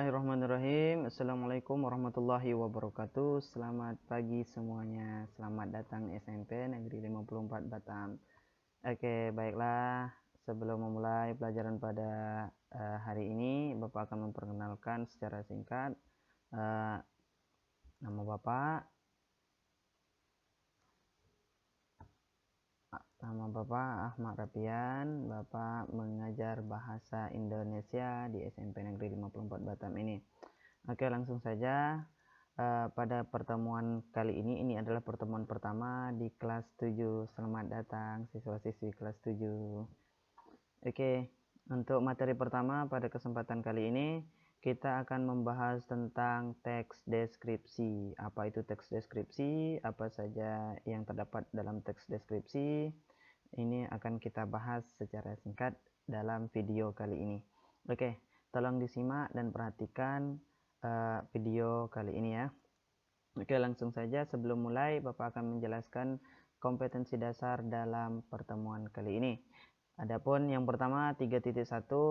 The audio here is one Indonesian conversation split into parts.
Bismillahirrahmanirrahim. Assalamualaikum warahmatullahi wabarakatuh. Selamat pagi semuanya. Selamat datang SMP Negeri 54 Batam. Oke, baiklah. Sebelum memulai pelajaran pada hari ini, Bapak akan memperkenalkan secara singkat nama Bapak. Nama Bapak Ahmad Rapian. Bapak mengajar bahasa Indonesia di SMP Negeri 54 Batam ini. Oke, langsung saja. Pada pertemuan kali ini adalah pertemuan pertama di kelas 7. Selamat datang siswa-siswi kelas 7. Oke, untuk materi pertama pada kesempatan kali ini kita akan membahas tentang teks deskripsi. Apa itu teks deskripsi? Apa saja yang terdapat dalam teks deskripsi? Ini akan kita bahas secara singkat dalam video kali ini. Oke, tolong disimak dan perhatikan video kali ini ya. Oke, langsung saja. Sebelum mulai, Bapak akan menjelaskan kompetensi dasar dalam pertemuan kali ini. Adapun yang pertama 3.1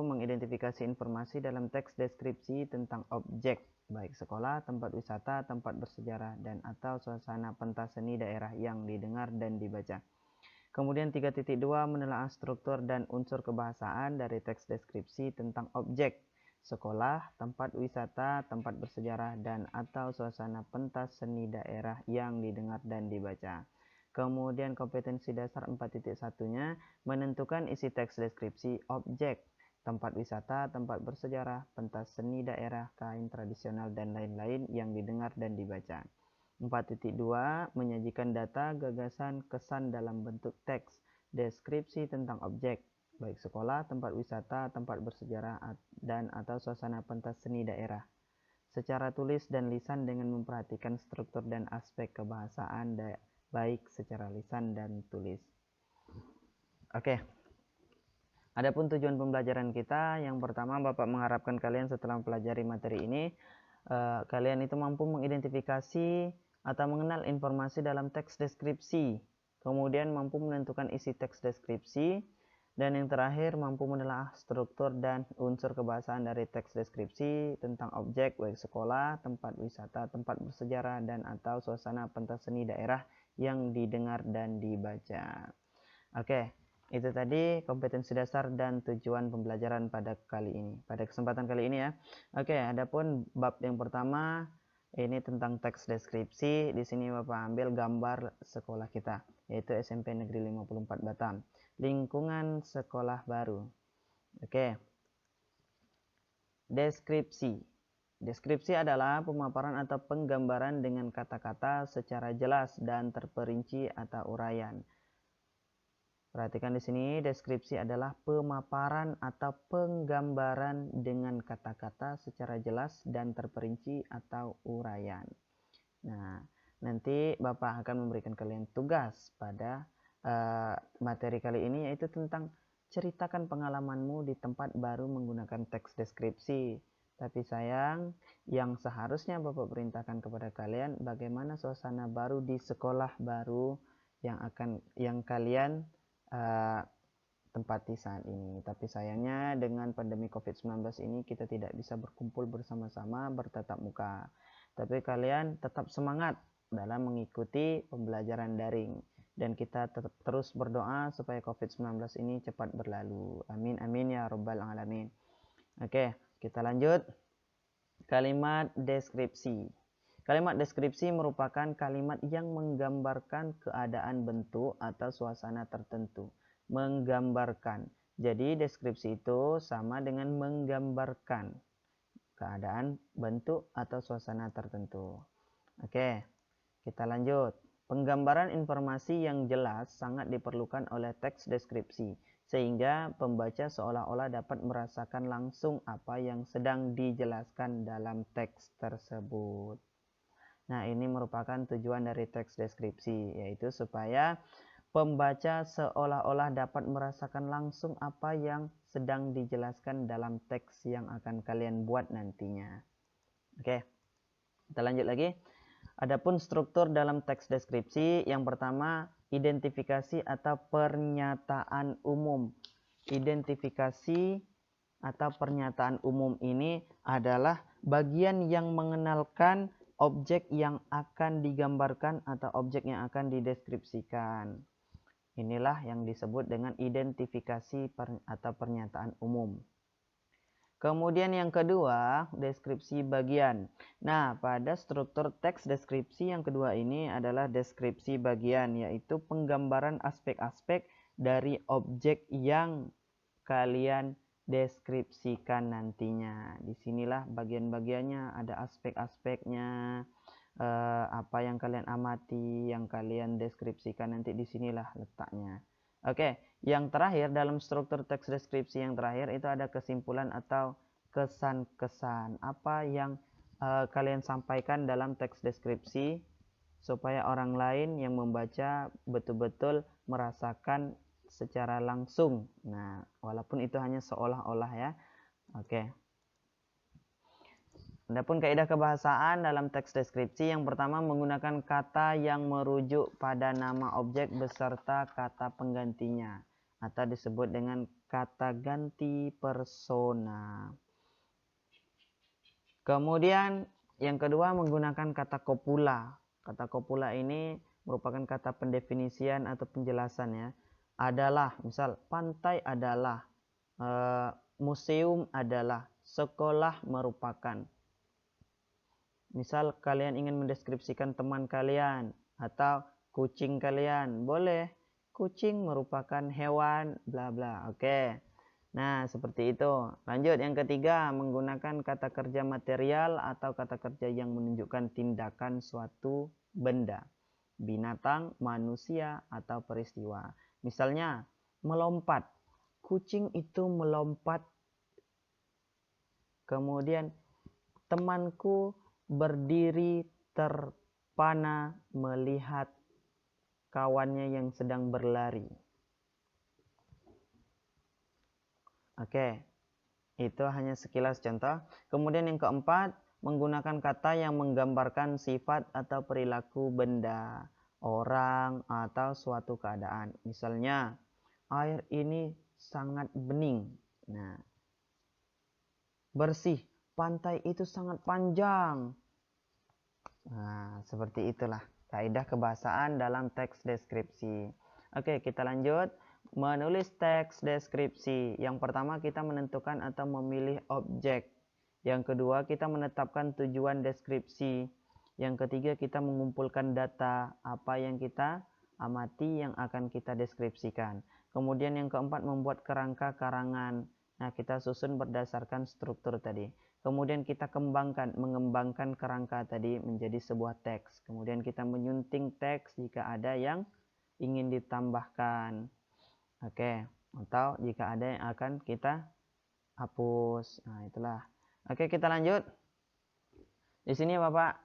mengidentifikasi informasi dalam teks deskripsi tentang objek baik sekolah, tempat wisata, tempat bersejarah dan atau suasana pentas seni daerah yang didengar dan dibaca. Kemudian 3.2 menelaah struktur dan unsur kebahasaan dari teks deskripsi tentang objek sekolah, tempat wisata, tempat bersejarah dan atau suasana pentas seni daerah yang didengar dan dibaca. Kemudian kompetensi dasar 4.1-nya menentukan isi teks deskripsi objek, tempat wisata, tempat bersejarah, pentas seni daerah, kain tradisional dan lain-lain yang didengar dan dibaca. 4.2 menyajikan data, gagasan, kesan dalam bentuk teks deskripsi tentang objek baik sekolah, tempat wisata, tempat bersejarah dan atau suasana pentas seni daerah secara tulis dan lisan dengan memperhatikan struktur dan aspek kebahasaan baik secara lisan dan tulis. Oke. Adapun tujuan pembelajaran kita, yang pertama Bapak mengharapkan kalian setelah mempelajari materi ini kalian itu mampu mengidentifikasi atau mengenal informasi dalam teks deskripsi, kemudian mampu menentukan isi teks deskripsi, dan yang terakhir mampu menelaah struktur dan unsur kebahasaan dari teks deskripsi tentang objek baik sekolah, tempat wisata, tempat bersejarah dan atau suasana pentas seni daerah yang didengar dan dibaca. Oke, itu tadi kompetensi dasar dan tujuan pembelajaran pada kali ini, pada kesempatan kali ini ya. Oke, adapun bab yang pertama ini tentang teks deskripsi. Di sini Bapak ambil gambar sekolah kita, yaitu SMP Negeri 54 Batam. Lingkungan sekolah baru. Oke. Deskripsi. Deskripsi adalah pemaparan atau penggambaran dengan kata-kata secara jelas dan terperinci atau uraian. Perhatikan di sini, deskripsi adalah pemaparan atau penggambaran dengan kata-kata secara jelas dan terperinci atau uraian. Nah, nanti Bapak akan memberikan kalian tugas pada materi kali ini, yaitu tentang ceritakan pengalamanmu di tempat baru menggunakan teks deskripsi. Tapi sayang, yang seharusnya Bapak perintahkan kepada kalian bagaimana suasana baru di sekolah baru yang kalian tempati saat ini. Tapi sayangnya dengan pandemi COVID-19 ini kita tidak bisa berkumpul bersama-sama bertatap muka. Tapi kalian tetap semangat dalam mengikuti pembelajaran daring dan kita tetap terus berdoa supaya COVID-19 ini cepat berlalu. Amin amin ya rabbal alamin. Oke, kita lanjut. Kalimat deskripsi. Kalimat deskripsi merupakan kalimat yang menggambarkan keadaan, bentuk, atau suasana tertentu. Menggambarkan. Jadi deskripsi itu sama dengan menggambarkan keadaan, bentuk, atau suasana tertentu. Oke, kita lanjut. Penggambaran informasi yang jelas sangat diperlukan oleh teks deskripsi, sehingga pembaca seolah-olah dapat merasakan langsung apa yang sedang dijelaskan dalam teks tersebut. Nah, ini merupakan tujuan dari teks deskripsi, yaitu supaya pembaca seolah-olah dapat merasakan langsung apa yang sedang dijelaskan dalam teks yang akan kalian buat nantinya. Oke, kita lanjut lagi. Adapun struktur dalam teks deskripsi, yang pertama, identifikasi atau pernyataan umum. Identifikasi atau pernyataan umum ini adalah bagian yang mengenalkan objek yang akan digambarkan atau objek yang akan dideskripsikan. Inilah yang disebut dengan identifikasi atau pernyataan umum. Kemudian yang kedua, deskripsi bagian. Nah, pada struktur teks deskripsi yang kedua ini adalah deskripsi bagian, yaitu penggambaran aspek-aspek dari objek yang kalian deskripsikan nantinya. Disinilah bagian-bagiannya, ada aspek-aspeknya, apa yang kalian amati, yang kalian deskripsikan nanti disinilah letaknya. Oke, yang terakhir dalam struktur teks deskripsi yang terakhir itu ada kesimpulan atau kesan-kesan. Apa yang kalian sampaikan dalam teks deskripsi supaya orang lain yang membaca betul-betul merasakan secara langsung. Nah, walaupun itu hanya seolah-olah ya. Oke. Adapun kaidah kebahasaan dalam teks deskripsi yang pertama menggunakan kata yang merujuk pada nama objek beserta kata penggantinya atau disebut dengan kata ganti persona. Kemudian yang kedua menggunakan kata kopula. Kata kopula ini merupakan kata pendefinisian atau penjelasan ya. Adalah, misal pantai adalah, museum adalah, sekolah merupakan. Misal kalian ingin mendeskripsikan teman kalian atau kucing kalian, boleh. Kucing merupakan hewan bla bla. Oke. Nah, seperti itu. Lanjut yang ketiga, menggunakan kata kerja material atau kata kerja yang menunjukkan tindakan suatu benda, binatang, manusia, atau peristiwa. Misalnya, melompat. Kucing itu melompat. Kemudian, temanku berdiri terpana melihat kawannya yang sedang berlari. Oke, itu hanya sekilas contoh. Kemudian yang keempat, menggunakan kata yang menggambarkan sifat atau perilaku benda, orang, atau suatu keadaan. Misalnya, air ini sangat bening. Nah, bersih. Pantai itu sangat panjang. Nah, seperti itulah kaidah kebahasaan dalam teks deskripsi. Oke, kita lanjut. Menulis teks deskripsi. Yang pertama kita menentukan atau memilih objek. Yang kedua kita menetapkan tujuan deskripsi. Yang ketiga kita mengumpulkan data apa yang kita amati yang akan kita deskripsikan. Kemudian yang keempat membuat kerangka karangan. Nah, kita susun berdasarkan struktur tadi. Kemudian kita mengembangkan kerangka tadi menjadi sebuah teks. Kemudian kita menyunting teks jika ada yang ingin ditambahkan. Oke, atau jika ada yang akan kita hapus. Nah, itulah. Oke, kita lanjut. Di sini Bapak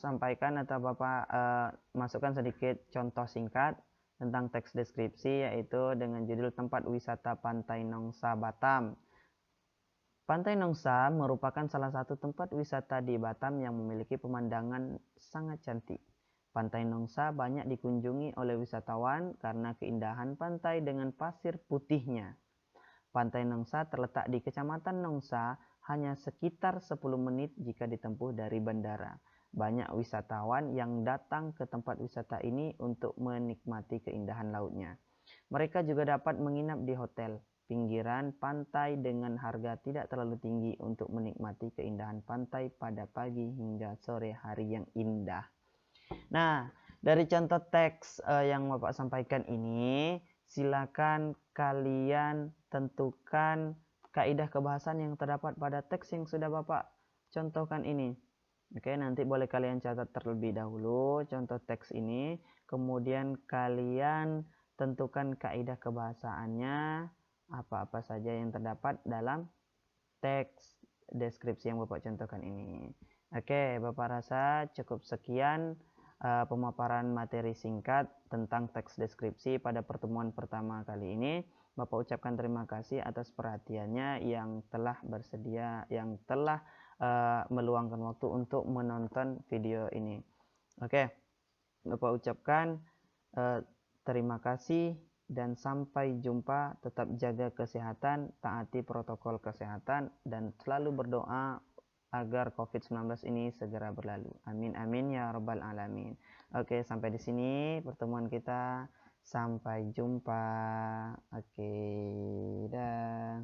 sampaikan atau Bapak masukkan sedikit contoh singkat tentang teks deskripsi, yaitu dengan judul tempat wisata Pantai Nongsa Batam. Pantai Nongsa merupakan salah satu tempat wisata di Batam yang memiliki pemandangan sangat cantik. Pantai Nongsa banyak dikunjungi oleh wisatawan karena keindahan pantai dengan pasir putihnya. Pantai Nongsa terletak di Kecamatan Nongsa, hanya sekitar 10 menit jika ditempuh dari bandara. Banyak wisatawan yang datang ke tempat wisata ini untuk menikmati keindahan lautnya. Mereka juga dapat menginap di hotel pinggiran pantai dengan harga tidak terlalu tinggi untuk menikmati keindahan pantai pada pagi hingga sore hari yang indah. Nah, dari contoh teks yang Bapak sampaikan ini, silakan kalian tentukan kaidah kebahasaan yang terdapat pada teks yang sudah Bapak contohkan ini. Oke, nanti boleh kalian catat terlebih dahulu contoh teks ini, kemudian kalian tentukan kaidah kebahasaannya, apa-apa saja yang terdapat dalam teks deskripsi yang Bapak contohkan ini. Oke, Bapak rasa cukup sekian pemaparan materi singkat tentang teks deskripsi pada pertemuan pertama kali ini. Bapak ucapkan terima kasih atas perhatiannya yang telah bersedia, yang telah meluangkan waktu untuk menonton video ini. Oke, Bapak ucapkan terima kasih dan sampai jumpa. Tetap jaga kesehatan, taati protokol kesehatan, dan selalu berdoa agar COVID-19 ini segera berlalu. Amin amin ya rabbal alamin. Oke, sampai di sini pertemuan kita. Sampai jumpa. Oke, dah.